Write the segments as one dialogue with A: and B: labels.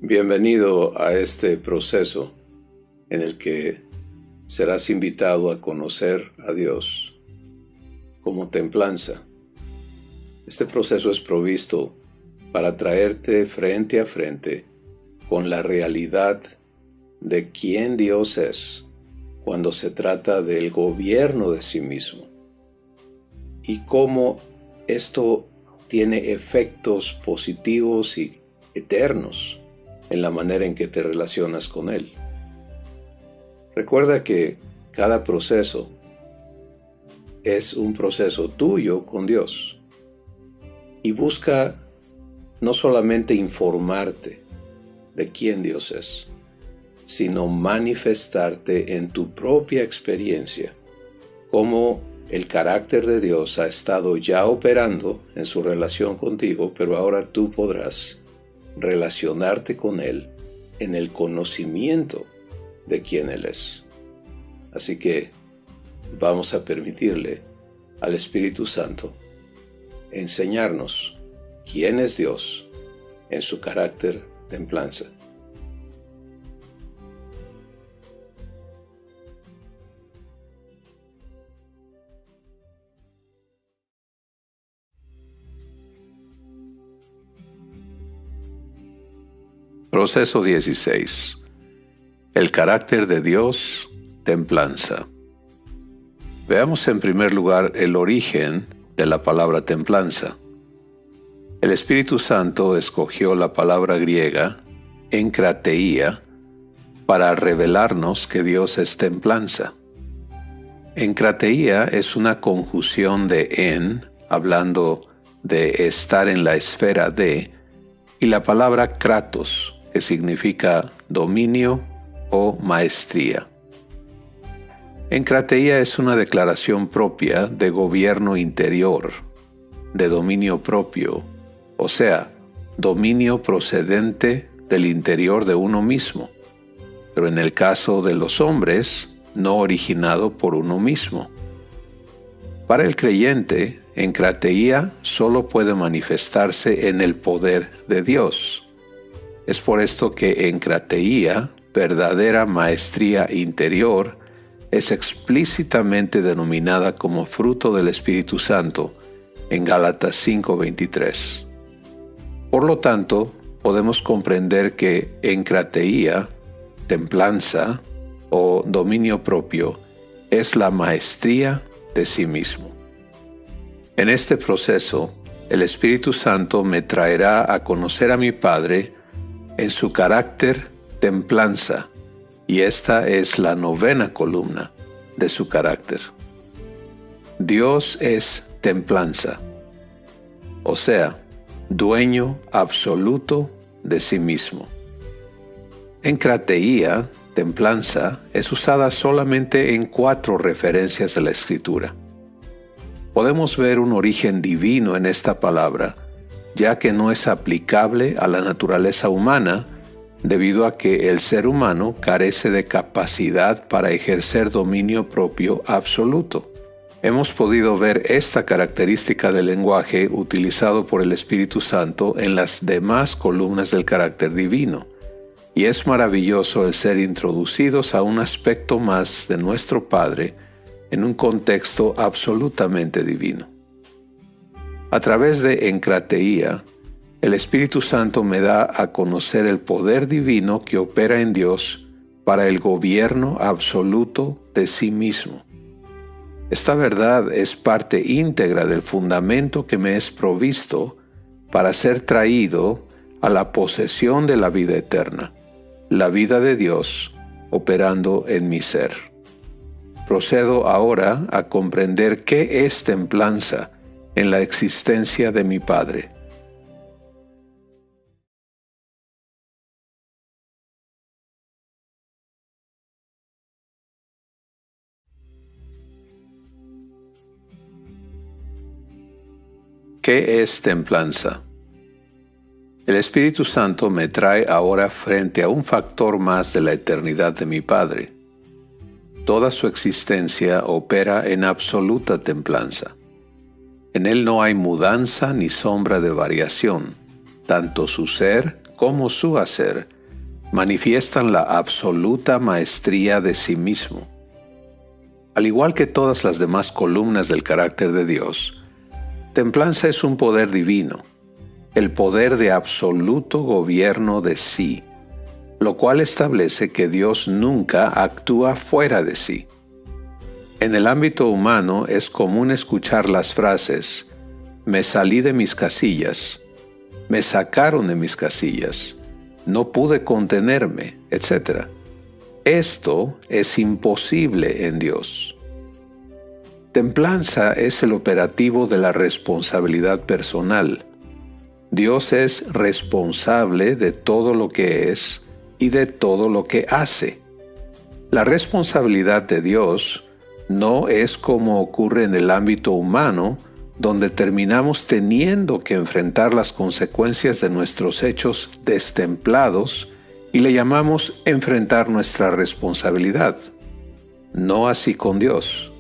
A: Bienvenido a este proceso en el que serás invitado a conocer a Dios como templanza. Este proceso es provisto para traerte frente a frente con la realidad de quién Dios es cuando se trata del gobierno de sí mismo y cómo esto tiene efectos positivos y eternos en la manera en que te relacionas con Él. Recuerda que cada proceso es un proceso tuyo con Dios y busca no solamente informarte de quién Dios es, sino manifestarte en tu propia experiencia cómo el carácter de Dios ha estado ya operando en su relación contigo, pero ahora tú podrás relacionarte con Él en el conocimiento de quién Él es. Así que vamos a permitirle al Espíritu Santo enseñarnos quién es Dios en su carácter templanza. Proceso 16. El carácter de Dios, templanza. Veamos en primer lugar el origen de la palabra templanza. El Espíritu Santo escogió la palabra griega, enkrateia, para revelarnos que Dios es templanza. Enkrateia es una conjunción de en, hablando de estar en la esfera de, y la palabra kratos, que significa dominio o maestría. Enkrateia es una declaración propia de gobierno interior, de dominio propio, o sea, dominio procedente del interior de uno mismo, pero en el caso de los hombres, no originado por uno mismo. Para el creyente, enkrateia solo puede manifestarse en el poder de Dios. Es por esto que enkrateia, verdadera maestría interior, es explícitamente denominada como fruto del Espíritu Santo en Gálatas 5:23. Por lo tanto, podemos comprender que enkrateia, templanza o dominio propio, es la maestría de sí mismo. En este proceso, el Espíritu Santo me traerá a conocer a mi Padre en su carácter templanza, y esta es la 9ª columna de su carácter. Dios es templanza, o sea, dueño absoluto de sí mismo. Enkrateia, templanza, es usada solamente en 4 referencias de la Escritura. Podemos ver un origen divino en esta palabra, ya que no es aplicable a la naturaleza humana, debido a que el ser humano carece de capacidad para ejercer dominio propio absoluto. Hemos podido ver esta característica del lenguaje utilizado por el Espíritu Santo en las demás columnas del carácter divino, y es maravilloso el ser introducidos a un aspecto más de nuestro Padre en un contexto absolutamente divino. A través de enkrateia, el Espíritu Santo me da a conocer el poder divino que opera en Dios para el gobierno absoluto de sí mismo. Esta verdad es parte íntegra del fundamento que me es provisto para ser traído a la posesión de la vida eterna, la vida de Dios operando en mi ser. Procedo ahora a comprender qué es templanza en la existencia de mi Padre. ¿Qué es templanza? El Espíritu Santo me trae ahora frente a un factor más de la eternidad de mi Padre. Toda su existencia opera en absoluta templanza. En Él no hay mudanza ni sombra de variación, tanto su ser como su hacer, manifiestan la absoluta maestría de sí mismo. Al igual que todas las demás columnas del carácter de Dios, templanza es un poder divino, el poder de absoluto gobierno de sí, lo cual establece que Dios nunca actúa fuera de sí. En el ámbito humano es común escuchar las frases: me salí de mis casillas, me sacaron de mis casillas, no pude contenerme, etc. Esto es imposible en Dios. Templanza es el operativo de la responsabilidad personal. Dios es responsable de todo lo que es y de todo lo que hace. La responsabilidad de Dios no es como ocurre en el ámbito humano, donde terminamos teniendo que enfrentar las consecuencias de nuestros hechos destemplados y le llamamos enfrentar nuestra responsabilidad. No así con Dios.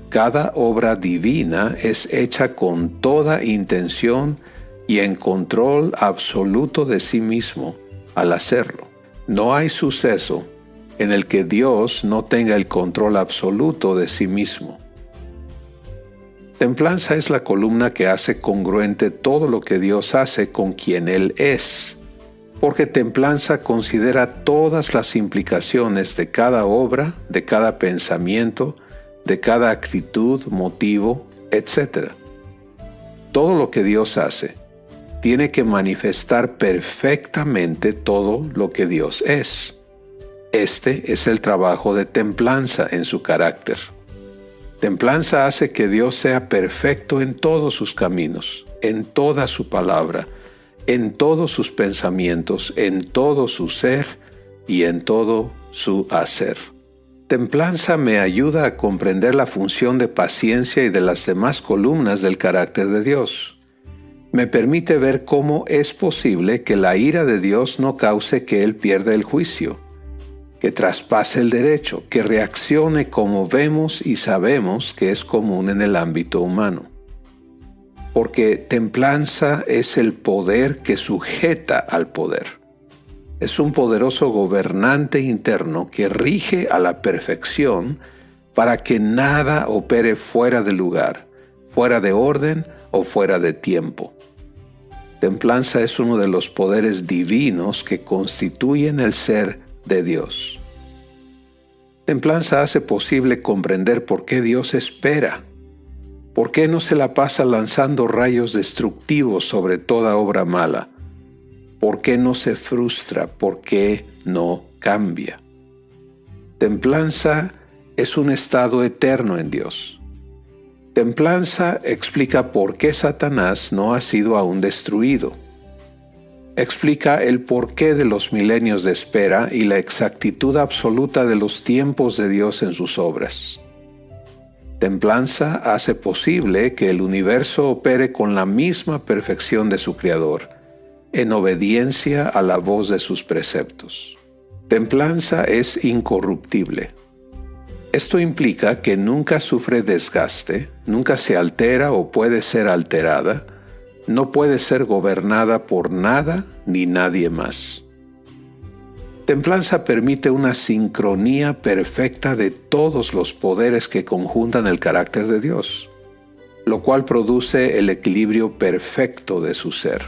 A: Cada obra divina es hecha con toda intención y en control absoluto de sí mismo al hacerlo. No hay suceso en el que Dios no tenga el control absoluto de sí mismo. Templanza es la columna que hace congruente todo lo que Dios hace con quien Él es, porque templanza considera todas las implicaciones de cada obra, de cada pensamiento, de cada actitud, motivo, etc. Todo lo que Dios hace tiene que manifestar perfectamente todo lo que Dios es. Este es el trabajo de templanza en su carácter. Templanza hace que Dios sea perfecto en todos sus caminos, en toda su palabra, en todos sus pensamientos, en todo su ser y en todo su hacer. Templanza me ayuda a comprender la función de paciencia y de las demás columnas del carácter de Dios. Me permite ver cómo es posible que la ira de Dios no cause que Él pierda el juicio, que traspase el derecho, que reaccione como vemos y sabemos que es común en el ámbito humano. Porque templanza es el poder que sujeta al poder. Es un poderoso gobernante interno que rige a la perfección para que nada opere fuera de lugar, fuera de orden o fuera de tiempo. Templanza es uno de los poderes divinos que constituyen el ser de Dios. Templanza hace posible comprender por qué Dios espera, por qué no se la pasa lanzando rayos destructivos sobre toda obra mala, por qué no se frustra, por qué no cambia. Templanza es un estado eterno en Dios. Templanza explica por qué Satanás no ha sido aún destruido. Explica el porqué de los milenios de espera y la exactitud absoluta de los tiempos de Dios en sus obras. Templanza hace posible que el universo opere con la misma perfección de su Creador, en obediencia a la voz de sus preceptos. Templanza es incorruptible. Esto implica que nunca sufre desgaste, nunca se altera o puede ser alterada, no puede ser gobernada por nada ni nadie más. Templanza permite una sincronía perfecta de todos los poderes que conjuntan el carácter de Dios, lo cual produce el equilibrio perfecto de su ser.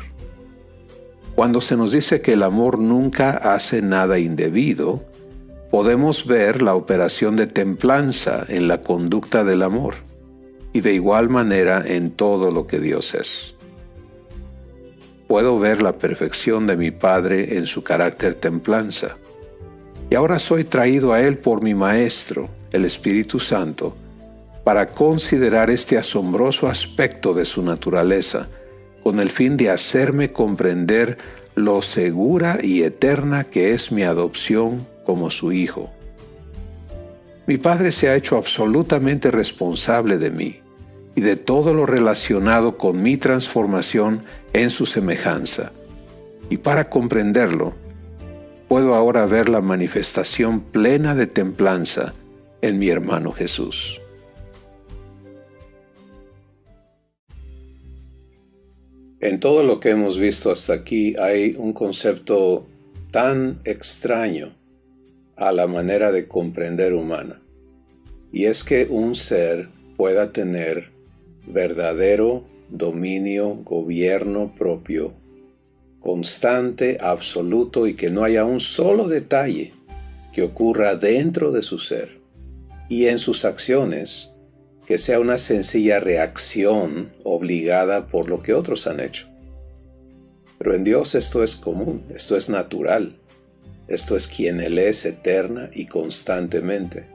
A: Cuando se nos dice que el amor nunca hace nada indebido, podemos ver la operación de templanza en la conducta del amor y de igual manera en todo lo que Dios es. Puedo ver la perfección de mi Padre en su carácter templanza, y ahora soy traído a Él por mi Maestro, el Espíritu Santo, para considerar este asombroso aspecto de su naturaleza, con el fin de hacerme comprender lo segura y eterna que es mi adopción como su Hijo. Mi Padre se ha hecho absolutamente responsable de mí y de todo lo relacionado con mi transformación en su semejanza. Y para comprenderlo, puedo ahora ver la manifestación plena de templanza en mi hermano Jesús. En todo lo que hemos visto hasta aquí hay un concepto tan extraño a la manera de comprender humana, y es que un ser pueda tener verdadero dominio, gobierno propio, constante, absoluto, y que no haya un solo detalle que ocurra dentro de su ser y en sus acciones que sea una sencilla reacción obligada por lo que otros han hecho. Pero en Dios esto es común, esto es natural, esto es quien Él es eterna y constantemente.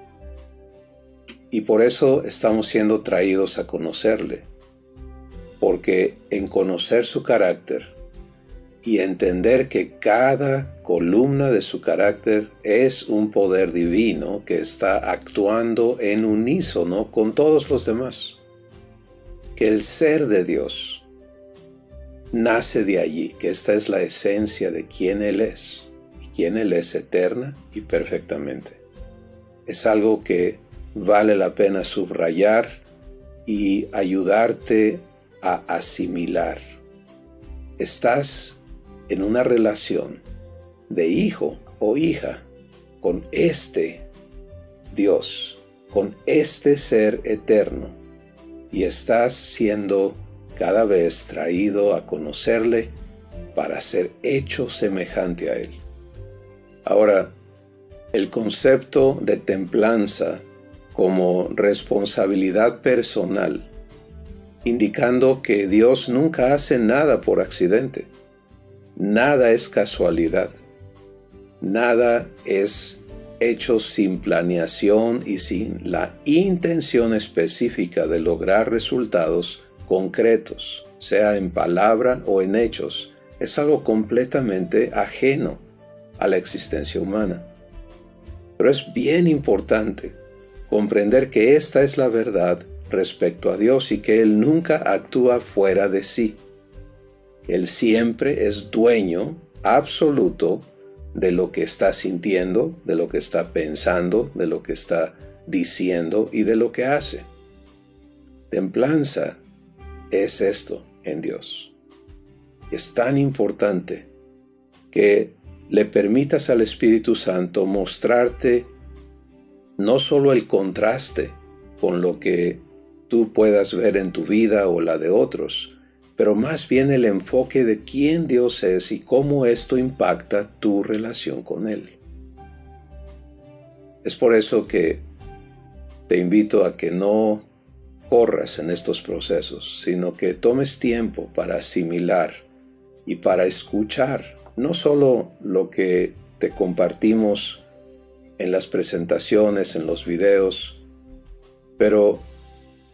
A: Y por eso estamos siendo traídos a conocerle, porque en conocer su carácter y entender que cada columna de su carácter es un poder divino que está actuando en unísono con todos los demás, que el ser de Dios nace de allí, que esta es la esencia de quién Él es, y quién Él es eterna y perfectamente. Es algo que vale la pena subrayar y ayudarte a asimilar. Estás en una relación de hijo o hija con este Dios, con este ser eterno, y estás siendo cada vez traído a conocerle para ser hecho semejante a Él. Ahora, el concepto de templanza como responsabilidad personal, indicando que Dios nunca hace nada por accidente. Nada es casualidad. Nada es hecho sin planeación y sin la intención específica de lograr resultados concretos, sea en palabra o en hechos. Es algo completamente ajeno a la existencia humana. Pero es bien importante comprender que esta es la verdad respecto a Dios y que Él nunca actúa fuera de sí. Él siempre es dueño absoluto de lo que está sintiendo, de lo que está pensando, de lo que está diciendo y de lo que hace. Templanza es esto en Dios. Es tan importante que le permitas al Espíritu Santo mostrarte no solo el contraste con lo que tú puedas ver en tu vida o la de otros, pero más bien el enfoque de quién Dios es y cómo esto impacta tu relación con Él. Es por eso que te invito a que no corras en estos procesos, sino que tomes tiempo para asimilar y para escuchar no solo lo que te compartimos en las presentaciones, en los videos, pero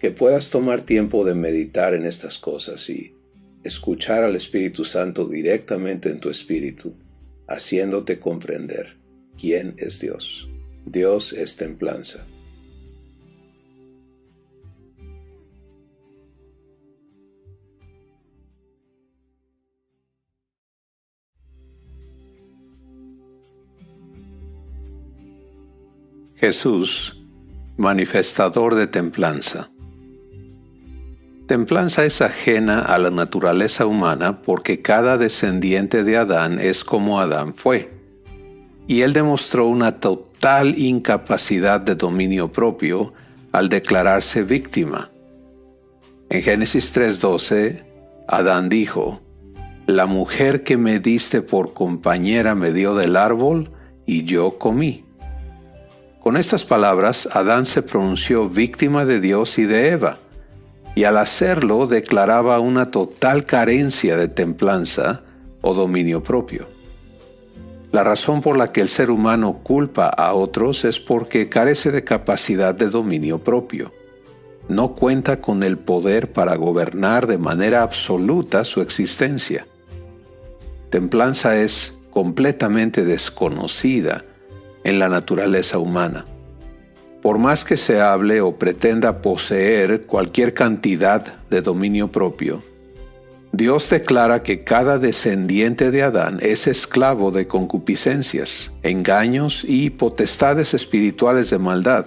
A: que puedas tomar tiempo de meditar en estas cosas y escuchar al Espíritu Santo directamente en tu espíritu, haciéndote comprender quién es Dios. Dios es templanza. Jesús, manifestador de templanza. Templanza es ajena a la naturaleza humana porque cada descendiente de Adán es como Adán fue, y él demostró una total incapacidad de dominio propio al declararse víctima. En Génesis 3:12, Adán dijo: «La mujer que me diste por compañera me dio del árbol y yo comí». Con estas palabras, Adán se pronunció víctima de Dios y de Eva, y al hacerlo declaraba una total carencia de templanza o dominio propio. La razón por la que el ser humano culpa a otros es porque carece de capacidad de dominio propio. No cuenta con el poder para gobernar de manera absoluta su existencia. Templanza es completamente desconocida en la naturaleza humana. Por más que se hable o pretenda poseer cualquier cantidad de dominio propio, Dios declara que cada descendiente de Adán es esclavo de concupiscencias, engaños y potestades espirituales de maldad.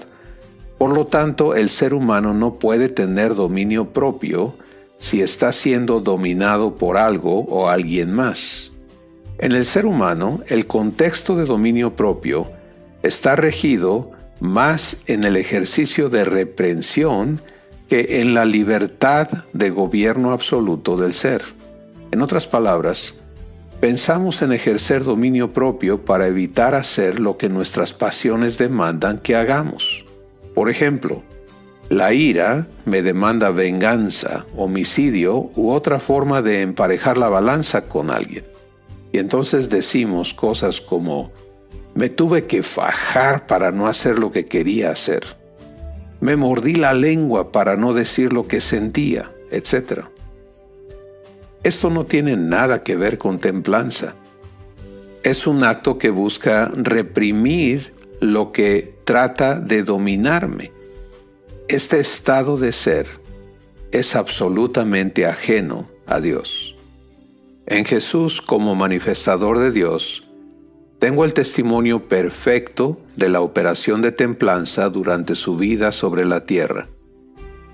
A: Por lo tanto, el ser humano no puede tener dominio propio si está siendo dominado por algo o alguien más. En el ser humano, el contexto de dominio propio está regido más en el ejercicio de reprensión que en la libertad de gobierno absoluto del ser. En otras palabras, pensamos en ejercer dominio propio para evitar hacer lo que nuestras pasiones demandan que hagamos. Por ejemplo, la ira me demanda venganza, homicidio u otra forma de emparejar la balanza con alguien. Y entonces decimos cosas como: me tuve que fajar para no hacer lo que quería hacer. Me mordí la lengua para no decir lo que sentía, etc. Esto no tiene nada que ver con templanza. Es un acto que busca reprimir lo que trata de dominarme. Este estado de ser es absolutamente ajeno a Dios. En Jesús, como manifestador de Dios, tengo el testimonio perfecto de la operación de templanza durante su vida sobre la tierra.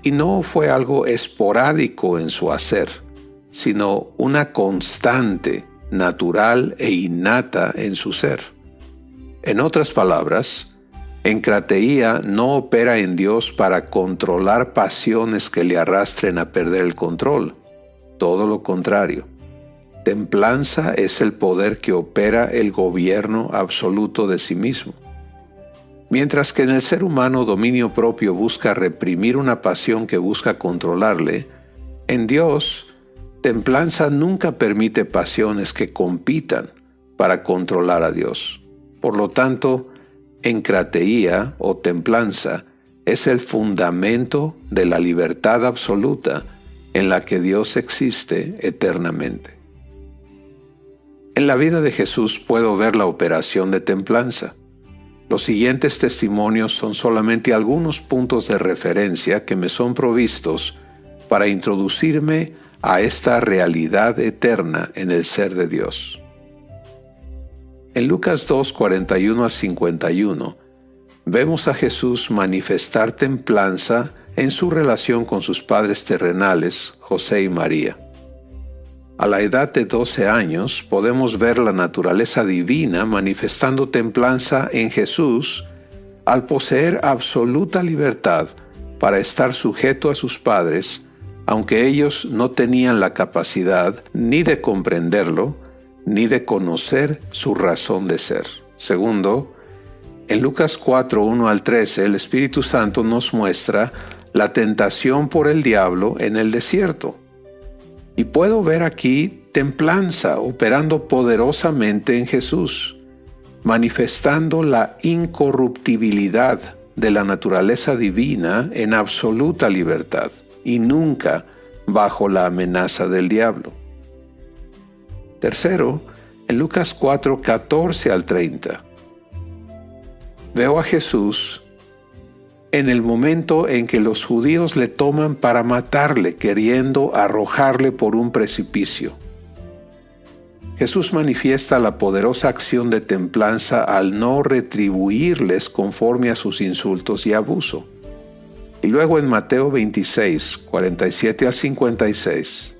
A: Y no fue algo esporádico en su hacer, sino una constante, natural e innata en su ser. En otras palabras, encrateía no opera en Dios para controlar pasiones que le arrastren a perder el control. Todo lo contrario. Templanza es el poder que opera el gobierno absoluto de sí mismo. Mientras que en el ser humano dominio propio busca reprimir una pasión que busca controlarle, en Dios, templanza nunca permite pasiones que compitan para controlar a Dios. Por lo tanto, encrateía o templanza es el fundamento de la libertad absoluta en la que Dios existe eternamente. En la vida de Jesús puedo ver la operación de templanza. Los siguientes testimonios son solamente algunos puntos de referencia que me son provistos para introducirme a esta realidad eterna en el ser de Dios. En Lucas 2, 41 a 51, vemos a Jesús manifestar templanza en su relación con sus padres terrenales, José y María. A la edad de 12 años podemos ver la naturaleza divina manifestando templanza en Jesús al poseer absoluta libertad para estar sujeto a sus padres, aunque ellos no tenían la capacidad ni de comprenderlo, ni de conocer su razón de ser. Segundo, en Lucas 4, 1 al 13, el Espíritu Santo nos muestra la tentación por el diablo en el desierto. Y puedo ver aquí templanza operando poderosamente en Jesús, manifestando la incorruptibilidad de la naturaleza divina en absoluta libertad y nunca bajo la amenaza del diablo. Tercero, en Lucas 4, 14 al 30, veo a Jesús en el momento en que los judíos le toman para matarle, queriendo arrojarle por un precipicio. Jesús manifiesta la poderosa acción de templanza al no retribuirles conforme a sus insultos y abuso. Y luego en Mateo 26, 47 al 56,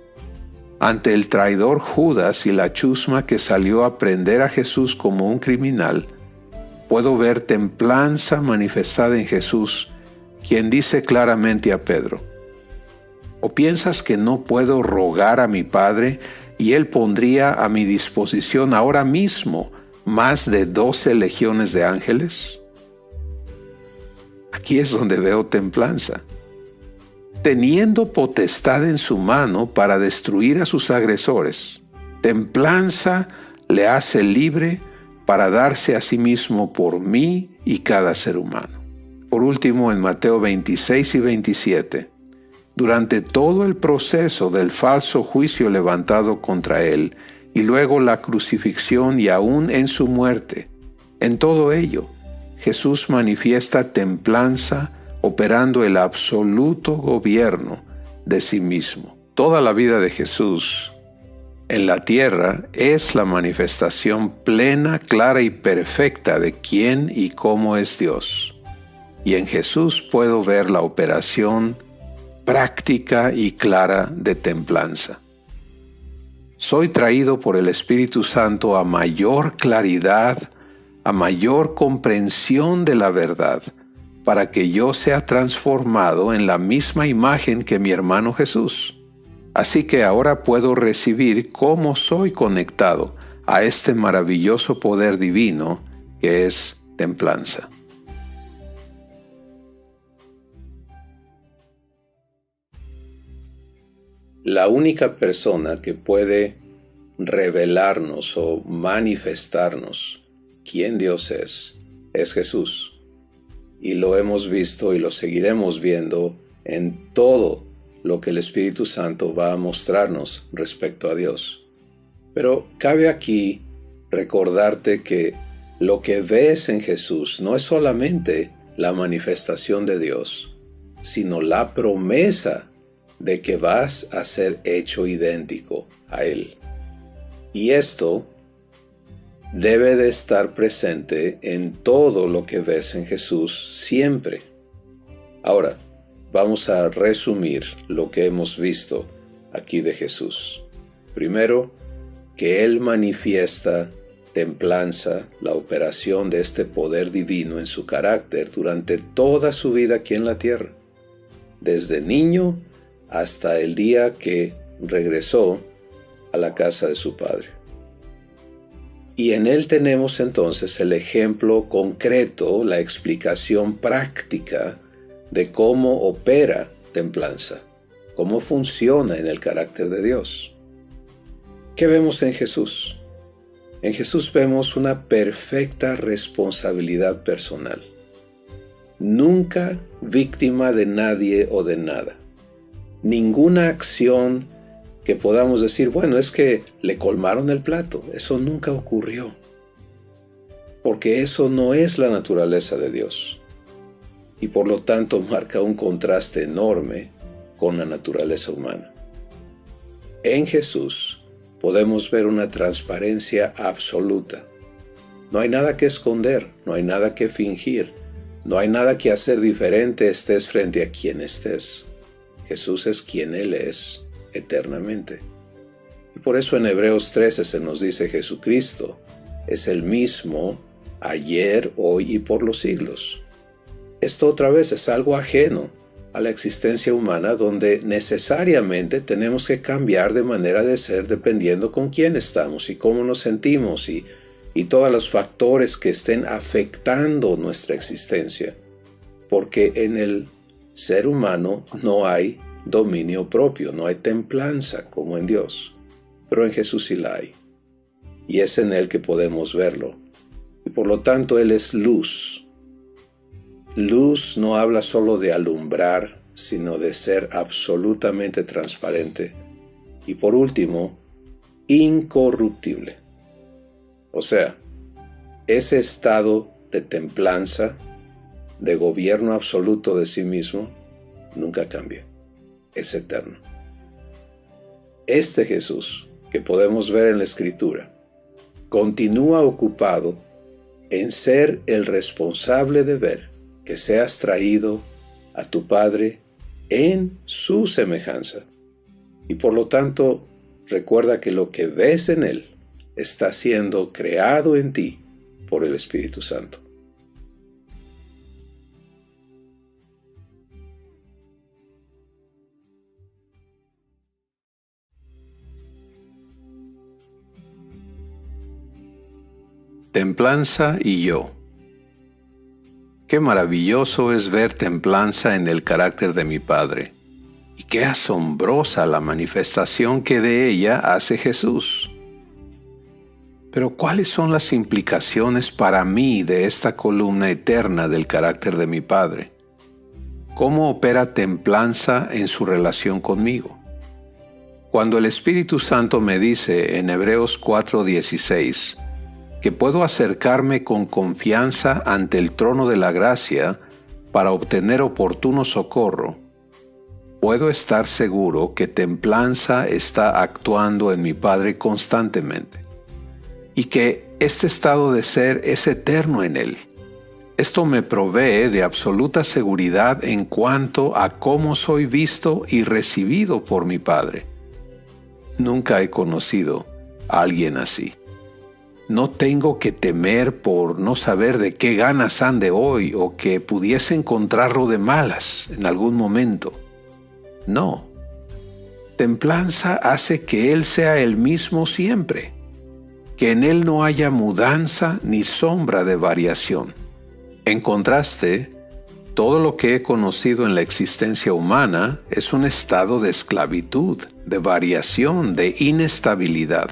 A: ante el traidor Judas y la chusma que salió a prender a Jesús como un criminal, puedo ver templanza manifestada en Jesús, quien dice claramente a Pedro: ¿o piensas que no puedo rogar a mi Padre y Él pondría a mi disposición ahora mismo más de 12 legiones de ángeles? Aquí es donde veo templanza. Teniendo potestad en su mano para destruir a sus agresores, templanza le hace libre para darse a sí mismo por mí y cada ser humano. Por último, en Mateo 26 y 27, durante todo el proceso del falso juicio levantado contra él, y luego la crucifixión y aún en su muerte, en todo ello, Jesús manifiesta templanza operando el absoluto gobierno de sí mismo. Toda la vida de Jesús en la tierra es la manifestación plena, clara y perfecta de quién y cómo es Dios. Y en Jesús puedo ver la operación práctica y clara de templanza. Soy traído por el Espíritu Santo a mayor claridad, a mayor comprensión de la verdad, para que yo sea transformado en la misma imagen que mi hermano Jesús. Así que ahora puedo recibir cómo soy conectado a este maravilloso poder divino que es templanza. La única persona que puede revelarnos o manifestarnos quién Dios es Jesús. Y lo hemos visto y lo seguiremos viendo en todo lo que el Espíritu Santo va a mostrarnos respecto a Dios. Pero cabe aquí recordarte que lo que ves en Jesús no es solamente la manifestación de Dios, sino la promesa de que vas a ser hecho idéntico a Él. Y esto debe de estar presente en todo lo que ves en Jesús siempre. Ahora, vamos a resumir lo que hemos visto aquí de Jesús. Primero, que Él manifiesta templanza, la operación de este poder divino en su carácter durante toda su vida aquí en la tierra, desde niño hasta el día que regresó a la casa de su padre. Y en Él tenemos entonces el ejemplo concreto, la explicación práctica de cómo opera templanza, cómo funciona en el carácter de Dios. ¿Qué vemos en Jesús? En Jesús vemos una perfecta responsabilidad personal. Nunca víctima de nadie o de nada. Ninguna acción que podamos decir, bueno, es que le colmaron el plato. Eso nunca ocurrió. Porque eso no es la naturaleza de Dios. Y por lo tanto marca un contraste enorme con la naturaleza humana. En Jesús podemos ver una transparencia absoluta. No hay nada que esconder, no hay nada que fingir, no hay nada que hacer diferente estés frente a quien estés. Jesús es quien Él es eternamente. Y por eso en Hebreos 13 se nos dice Jesucristo es el mismo ayer, hoy y por los siglos. Esto otra vez es algo ajeno a la existencia humana donde necesariamente tenemos que cambiar de manera de ser dependiendo con quién estamos y cómo nos sentimos y todos los factores que estén afectando nuestra existencia. Porque en el ser humano no hay dominio propio, no hay templanza como en Dios, pero en Jesús sí la hay. Y es en Él que podemos verlo. Y por lo tanto Él es luz. Luz no habla solo de alumbrar, sino de ser absolutamente transparente. Y por último, incorruptible. O sea, ese estado de templanza, de gobierno absoluto de sí mismo, nunca cambia. Es eterno. Este Jesús, que podemos ver en la Escritura, continúa ocupado en ser el responsable de ver que seas traído a tu Padre en su semejanza. Y por lo tanto, recuerda que lo que ves en Él está siendo creado en ti por el Espíritu Santo. Templanza y yo. Qué maravilloso es ver templanza en el carácter de mi Padre, y qué asombrosa la manifestación que de ella hace Jesús. Pero ¿cuáles son las implicaciones para mí de esta columna eterna del carácter de mi Padre? ¿Cómo opera templanza en su relación conmigo? Cuando el Espíritu Santo me dice en Hebreos 4:16 que puedo acercarme con confianza ante el trono de la gracia para obtener oportuno socorro, puedo estar seguro que templanza está actuando en mi Padre constantemente y que este estado de ser es eterno en Él. Esto me provee de absoluta seguridad en cuanto a cómo soy visto y recibido por mi Padre. Nunca he conocido a alguien así. No tengo que temer por no saber de qué ganas ande hoy o que pudiese encontrarlo de malas en algún momento. No. Templanza hace que Él sea el mismo siempre, que en Él no haya mudanza ni sombra de variación. En contraste, todo lo que he conocido en la existencia humana es un estado de esclavitud, de variación, de inestabilidad,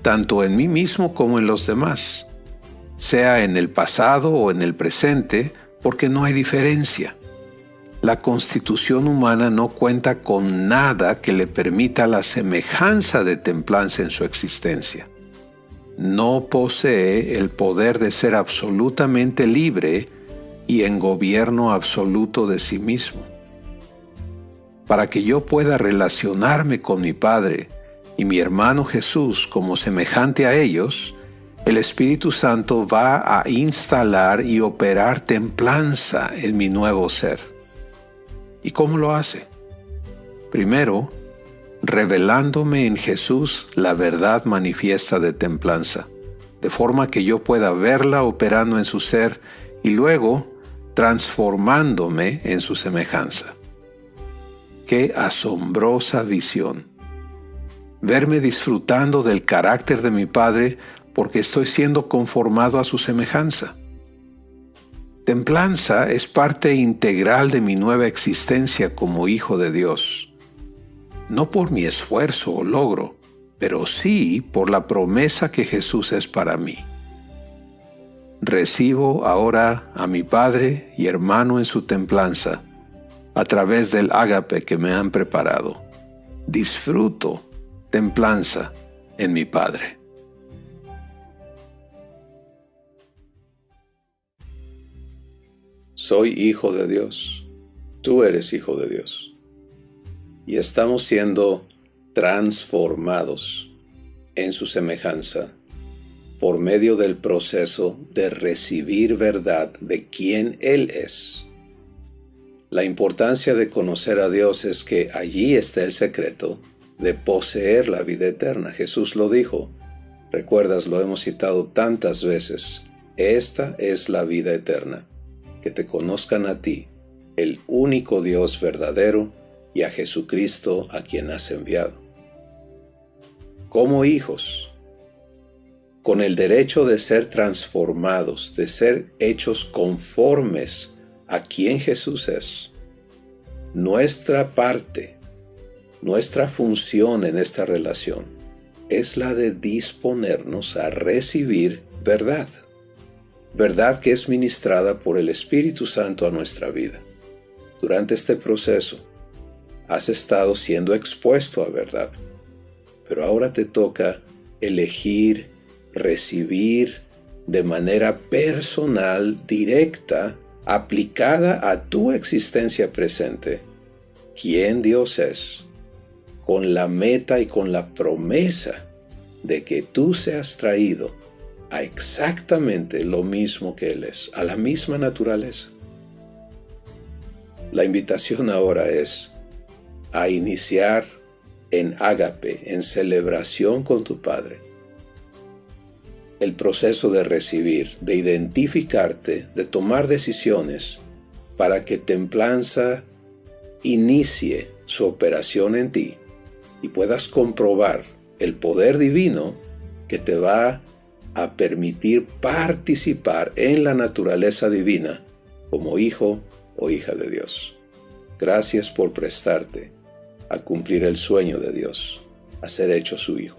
A: tanto en mí mismo como en los demás, sea en el pasado o en el presente, porque no hay diferencia. La constitución humana no cuenta con nada que le permita la semejanza de templanza en su existencia. No posee el poder de ser absolutamente libre y en gobierno absoluto de sí mismo. Para que yo pueda relacionarme con mi Padre y mi hermano Jesús como semejante a ellos, el Espíritu Santo va a instalar y operar templanza en mi nuevo ser. ¿Y cómo lo hace? Primero, revelándome en Jesús la verdad manifiesta de templanza, de forma que yo pueda verla operando en su ser y luego transformándome en su semejanza. ¡Qué asombrosa visión! Verme disfrutando del carácter de mi Padre porque estoy siendo conformado a su semejanza. Templanza es parte integral de mi nueva existencia como hijo de Dios. No por mi esfuerzo o logro, pero sí por la promesa que Jesús es para mí. Recibo ahora a mi Padre y hermano en su templanza, a través del ágape que me han preparado. Disfruto templanza en mi Padre. Soy hijo de Dios. Tú eres hijo de Dios. Y estamos siendo transformados en su semejanza por medio del proceso de recibir verdad de quién Él es. La importancia de conocer a Dios es que allí está el secreto de poseer la vida eterna. Jesús lo dijo. Recuerdas, lo hemos citado tantas veces. Esta es la vida eterna, que te conozcan a ti, el único Dios verdadero, y a Jesucristo a quien has enviado. Como hijos, con el derecho de ser transformados, de ser hechos conformes a quien Jesús es, nuestra parte, nuestra función en esta relación es la de disponernos a recibir verdad. Verdad que es ministrada por el Espíritu Santo a nuestra vida. Durante este proceso, has estado siendo expuesto a verdad, pero ahora te toca elegir, recibir de manera personal, directa, aplicada a tu existencia presente, quién Dios es, con la meta y con la promesa de que tú seas traído a exactamente lo mismo que Él es, a la misma naturaleza. La invitación ahora es a iniciar en ágape, en celebración con tu Padre, el proceso de recibir, de identificarte, de tomar decisiones para que templanza inicie su operación en ti y puedas comprobar el poder divino que te va a permitir participar en la naturaleza divina como hijo o hija de Dios. Gracias por prestarte a cumplir el sueño de Dios, a ser hecho su hijo.